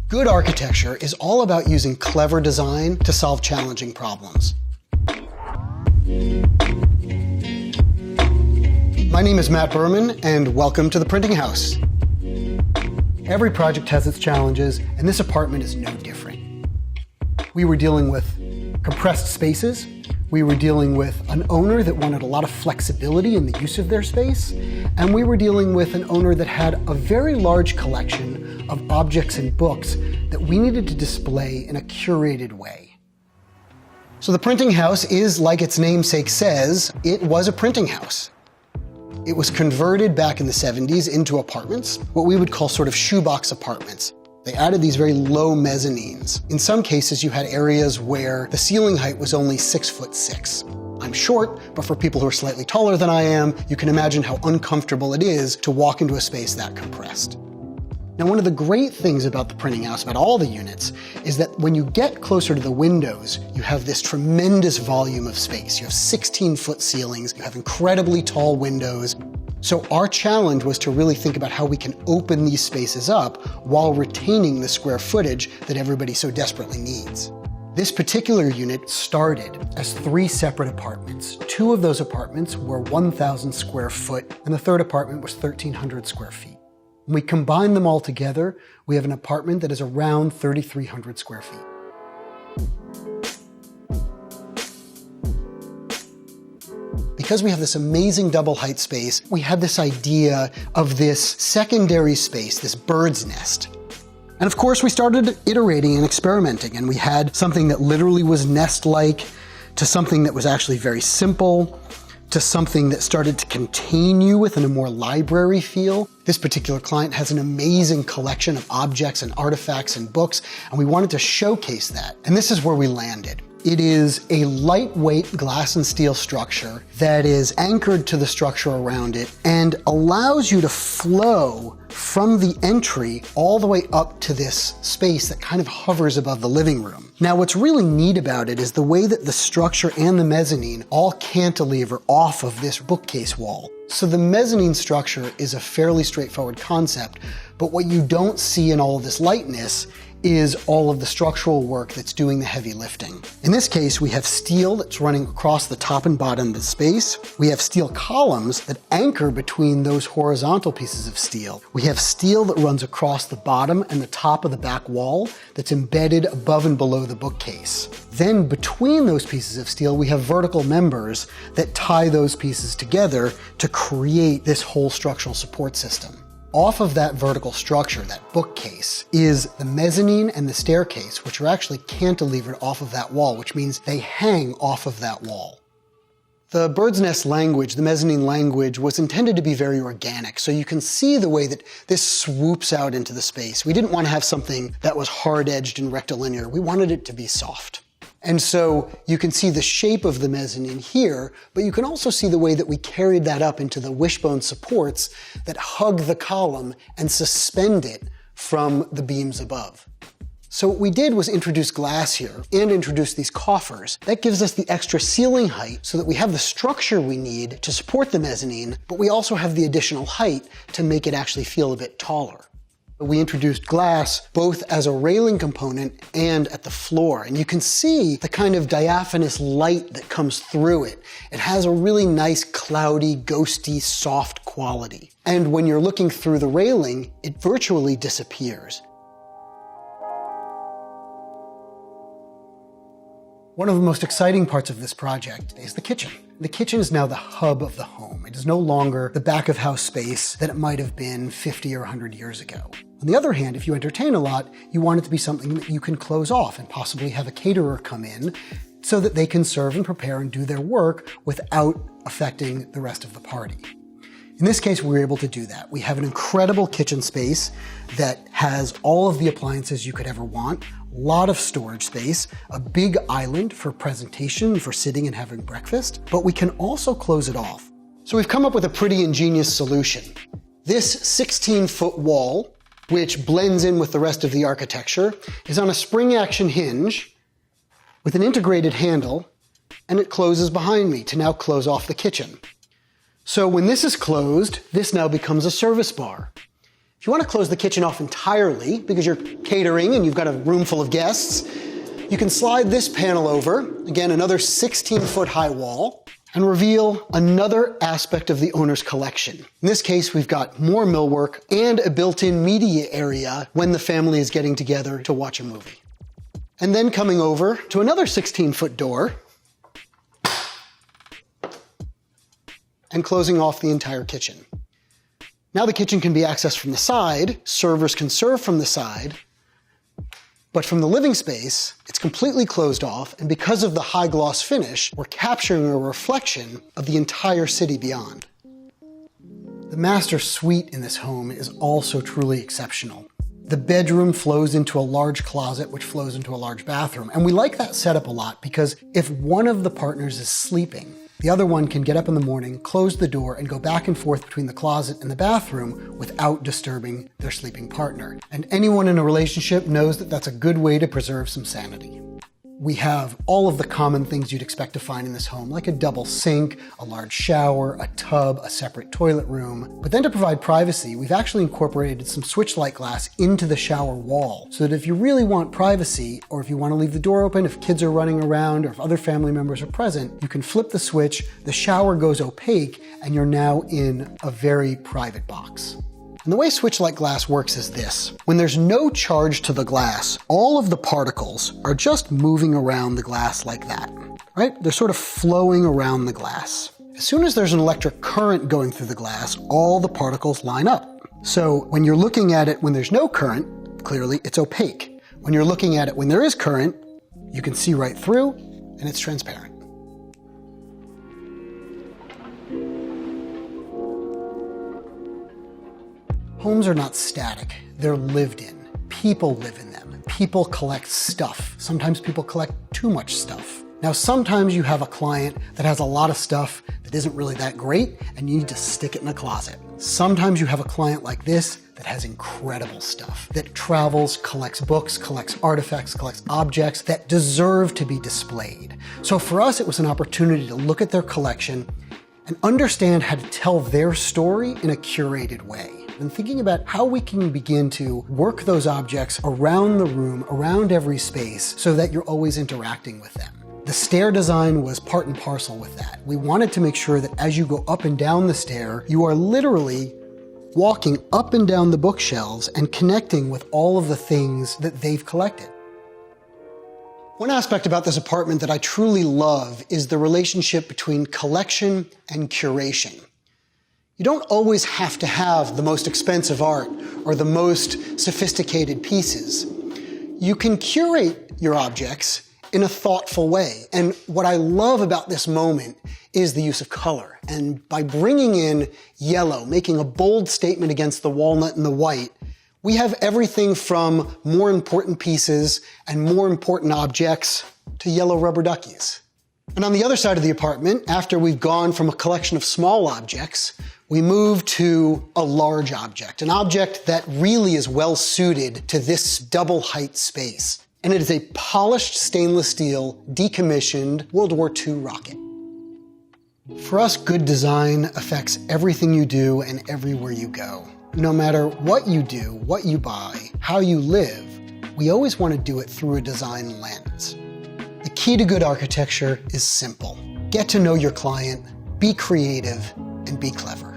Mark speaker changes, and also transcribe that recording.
Speaker 1: Good architecture is all about using clever design to solve challenging problems. My name is Matt Berman, and welcome to the Printing House. Every project has its challenges, and this apartment is no different. We were dealing with compressed spaces. We were dealing with an owner that wanted a lot of flexibility in the use of their space. And we were dealing with an owner that had a very large collection of objects and books that we needed to display in a curated way. So the Printing House is, like its namesake says, it was a printing house. It was converted back in the 70s into apartments, what we would call sort of shoebox apartments. They added these very low mezzanines. In some cases, you had areas where the ceiling height was only 6'6". I'm short, but for people who are slightly taller than I am, you can imagine how uncomfortable it is to walk into a space that compressed. Now, one of the great things about the printing house, about all the units, is that when you get closer to the windows, you have this tremendous volume of space. You have 16-foot ceilings, you have incredibly tall windows. So our challenge was to really think about how we can open these spaces up while retaining the square footage that everybody so desperately needs. This particular unit started as 3 separate apartments. 2 of those apartments were 1,000 square foot, and the third apartment was 1,300 square feet. When we combine them all together, we have an apartment that is around 3,300 square feet. Because we have this amazing double height space, we had this idea of this secondary space, this bird's nest. And of course, we started iterating and experimenting, and we had something that literally was nest-like, to something that was actually very simple, to something that started to contain you within a more library feel. This particular client has an amazing collection of objects and artifacts and books, and we wanted to showcase that. And this is where we landed. It is a lightweight glass and steel structure that is anchored to the structure around it and allows you to flow from the entry all the way up to this space that kind of hovers above the living room. Now, what's really neat about it is the way that the structure and the mezzanine all cantilever off of this bookcase wall. So the mezzanine structure is a fairly straightforward concept, but what you don't see in all of this lightness is all of the structural work that's doing the heavy lifting. In this case, we have steel that's running across the top and bottom of the space. We have steel columns that anchor between those horizontal pieces of steel. We have steel that runs across the bottom and the top of the back wall that's embedded above and below the bookcase. Then between those pieces of steel, we have vertical members that tie those pieces together to create this whole structural support system. Off of that vertical structure, that bookcase, is the mezzanine and the staircase, which are actually cantilevered off of that wall, which means they hang off of that wall. The bird's nest language, the mezzanine language, was intended to be very organic, so you can see the way that this swoops out into the space. We didn't want to have something that was hard-edged and rectilinear. We wanted it to be soft. And so you can see the shape of the mezzanine here, but you can also see the way that we carried that up into the wishbone supports that hug the column and suspend it from the beams above. So what we did was introduce glass here and introduce these coffers. That gives us the extra ceiling height so that we have the structure we need to support the mezzanine, but we also have the additional height to make it actually feel a bit taller. We introduced glass both as a railing component and at the floor. And you can see the kind of diaphanous light that comes through it. It has a really nice, cloudy, ghosty, soft quality. And when you're looking through the railing, it virtually disappears. One of the most exciting parts of this project is the kitchen. The kitchen is now the hub of the home. It is no longer the back of house space that it might have been 50 or 100 years ago. On the other hand, if you entertain a lot, you want it to be something that you can close off and possibly have a caterer come in so that they can serve and prepare and do their work without affecting the rest of the party. In this case, we were able to do that. We have an incredible kitchen space that has all of the appliances you could ever want, a lot of storage space, a big island for presentation, for sitting and having breakfast, but we can also close it off. So we've come up with a pretty ingenious solution. This 16-foot wall, which blends in with the rest of the architecture, is on a spring action hinge with an integrated handle, and it closes behind me to now close off the kitchen. So when this is closed, this now becomes a service bar. If you want to close the kitchen off entirely because you're catering and you've got a room full of guests, you can slide this panel over, again, another 16-foot high wall, and reveal another aspect of the owner's collection. In this case, we've got more millwork and a built-in media area when the family is getting together to watch a movie. And then coming over to another 16-foot door and closing off the entire kitchen. Now the kitchen can be accessed from the side, servers can serve from the side, but from the living space, it's completely closed off, and because of the high gloss finish, we're capturing a reflection of the entire city beyond. The master suite in this home is also truly exceptional. The bedroom flows into a large closet, which flows into a large bathroom, and we like that setup a lot because if one of the partners is sleeping, the other one can get up in the morning, close the door, and go back and forth between the closet and the bathroom without disturbing their sleeping partner. And anyone in a relationship knows that that's a good way to preserve some sanity. We have all of the common things you'd expect to find in this home, like a double sink, a large shower, a tub, a separate toilet room. But then to provide privacy, we've actually incorporated some switch-like glass into the shower wall, so that if you really want privacy, or if you want to leave the door open, if kids are running around, or if other family members are present, you can flip the switch, the shower goes opaque, and you're now in a very private box. And the way switch-like glass works is this. When there's no charge to the glass, all of the particles are just moving around the glass like that, right? They're sort of flowing around the glass. As soon as there's an electric current going through the glass, all the particles line up. So when you're looking at it when there's no current, clearly it's opaque. When you're looking at it when there is current, you can see right through and it's transparent. Homes are not static, they're lived in. People live in them. People collect stuff. Sometimes people collect too much stuff. Now, sometimes you have a client that has a lot of stuff that isn't really that great and you need to stick it in a closet. Sometimes you have a client like this that has incredible stuff, that travels, collects books, collects artifacts, collects objects that deserve to be displayed. So for us, it was an opportunity to look at their collection and understand how to tell their story in a curated way. And thinking about how we can begin to work those objects around the room, around every space, so that you're always interacting with them. The stair design was part and parcel with that. We wanted to make sure that as you go up and down the stair, you are literally walking up and down the bookshelves and connecting with all of the things that they've collected. One aspect about this apartment that I truly love is the relationship between collection and curation. You don't always have to have the most expensive art or the most sophisticated pieces. You can curate your objects in a thoughtful way. And what I love about this moment is the use of color. And by bringing in yellow, making a bold statement against the walnut and the white, we have everything from more important pieces and more important objects to yellow rubber duckies. And on the other side of the apartment, after we've gone from a collection of small objects, we move to a large object, an object that really is well suited to this double height space. And it is a polished stainless steel, decommissioned World War II rocket. For us, good design affects everything you do and everywhere you go. No matter what you do, what you buy, how you live, we always want to do it through a design lens. The key to good architecture is simple. Get to know your client, be creative, and be clever.